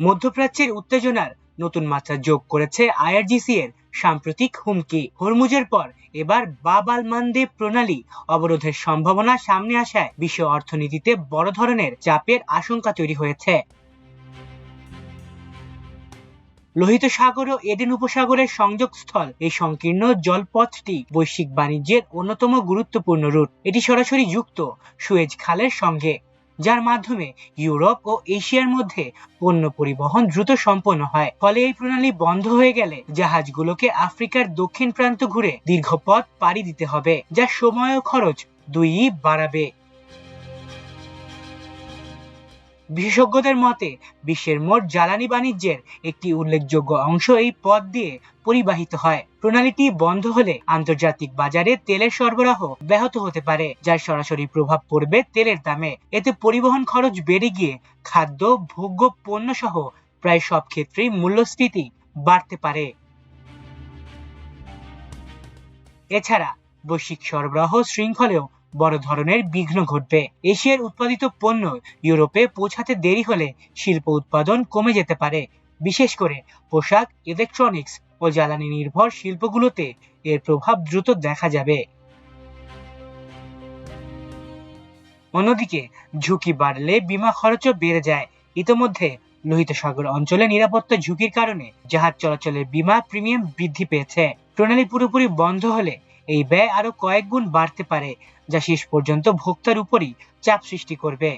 মধ্যপ্রাচ্যের উত্তেজনার নতুন মাত্রা যোগ করেছে আইআরজিসি এর সাম্প্রতিক হুমকি। হরমুজের পর এবার বাব আল মানদেব প্রণালী অবরোধের সম্ভাবনা সামনে আসায় বিশ্ব অর্থনীতিতে বড় ধরনের চাপের আশঙ্কা তৈরি হয়েছে। লোহিত সাগর ও এডেন উপসাগরের সংযোগস্থল এই সংকীর্ণ জলপথটি বৈশ্বিক বাণিজ্যের অন্যতম গুরুত্বপূর্ণ রুট। এটি সরাসরি যুক্ত সুয়েজ খালের সঙ্গে, যার মাধ্যমে ইউরোপ ও এশিয়ার মধ্যে পণ্য পরিবহন দ্রুত সম্পন্ন হয়। ফলে এই প্রণালী বন্ধ হয়ে গেলে জাহাজগুলোকে আফ্রিকার দক্ষিণ প্রান্ত ঘুরে দীর্ঘ পথ পাড়ি দিতে হবে, যা সময় ও খরচ দুইই বাড়াবে। বিশেষজ্ঞদের মতে বিশ্বের মোট জ্বালানি বাণিজ্যের একটি উল্লেখযোগ্য অংশ এই পথ দিয়ে পরিবাহিত হয়। প্রণালীটি বন্ধ হলে আন্তর্জাতিক বাজারে তেলের সরবরাহ ব্যাহত হতে পারে, যার সরাসরি প্রভাব পড়বে তেলের দামে। এতে পরিবহন খরচ বেড়ে গিয়ে খাদ্য, ভোগ্য পণ্য সহ প্রায় সব ক্ষেত্রেই মূল্যস্ফীতি বাড়তে পারে। এছাড়া বৈশ্বিক সরবরাহ শৃঙ্খলেও বড় ধরনের বিঘ্ন ঘটবে। এশিয়ার উৎপাদিত পণ্য ইউরোপে পৌঁছাতে দেরি হলে শিল্প উৎপাদন কমে যেতে পারে, বিশেষ করে পোশাক, ইলেকট্রনিক্স ও জ্বালানি নির্ভর শিল্পগুলোতে এর প্রভাব দ্রুত দেখা যাবে। অন্যদিকে ঝুঁকি বাড়লে বিমা খরচও বেড়ে যায়। ইতোমধ্যে লোহিত সাগর অঞ্চলে নিরাপত্তা ঝুঁকির কারণে জাহাজ চলাচলের বিমা প্রিমিয়াম বৃদ্ধি পেয়েছে। প্রণালী পুরোপুরি বন্ধ হলে এই ব্যয় আরো কয়েক গুণ বাড়তে পারে, যা শেষ পর্যন্ত ভোক্তার উপরই চাপ সৃষ্টি করবে।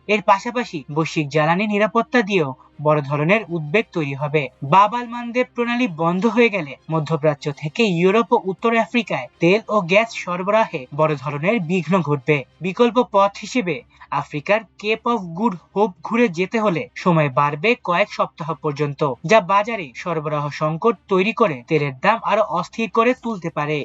এর পাশাপাশি বৈশ্বিক জ্বালানি নিরাপত্তা দিয়েও বড় ধরনের উদ্বেগ তৈরি হবে। বাব আল মানদেব প্রণালী বন্ধ হয়ে গেলে মধ্যপ্রাচ্য থেকে ইউরোপ ও উত্তর আফ্রিকায় তেল ও গ্যাস সরবরাহে বড় ধরনের বিঘ্ন ঘটবে। বিকল্প পথ হিসেবে আফ্রিকার কেপ অফ গুড হোপ ঘুরে যেতে হলে সময় বাড়বে কয়েক সপ্তাহ পর্যন্ত, যা বাজারে সরবরাহ সংকট তৈরি করে তেলের দাম আরো অস্থির করে তুলতে পারে।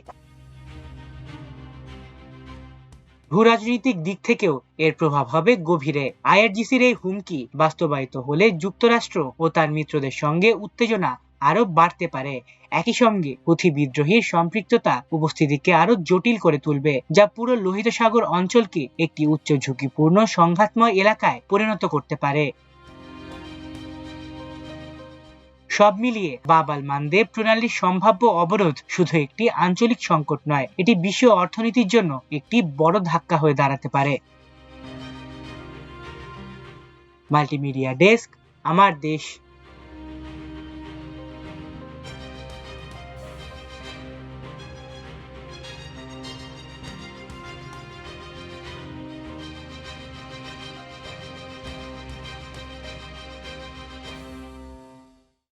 ভূরাজনৈতিক দিক থেকেও এর প্রভাব হবে গভীরে। আইআরজিসির এই হুমকি বাস্তবায়িত হলে যুক্তরাষ্ট্র ও তার মিত্রদের সঙ্গে উত্তেজনা আরো বাড়তে পারে। একই সঙ্গে হুথি বিদ্রোহীর সম্পৃক্ততা উপস্থিতিকে আরো জটিল করে তুলবে, যা পুরো লোহিত সাগর অঞ্চলকে একটি উচ্চ ঝুঁকিপূর্ণ সংঘাতময় এলাকায় পরিণত করতে পারে। সব মিলিয়ে বাব আল মানদেব প্রণালীর সম্ভাব্য অবরোধ শুধু একটি আঞ্চলিক সংকট নয়, এটি বিশ্ব অর্থনীতির জন্য একটি বড় ধাক্কা হয়ে দাঁড়াতে পারে। মাল্টিমিডিয়া ডেস্ক, আমার দেশ।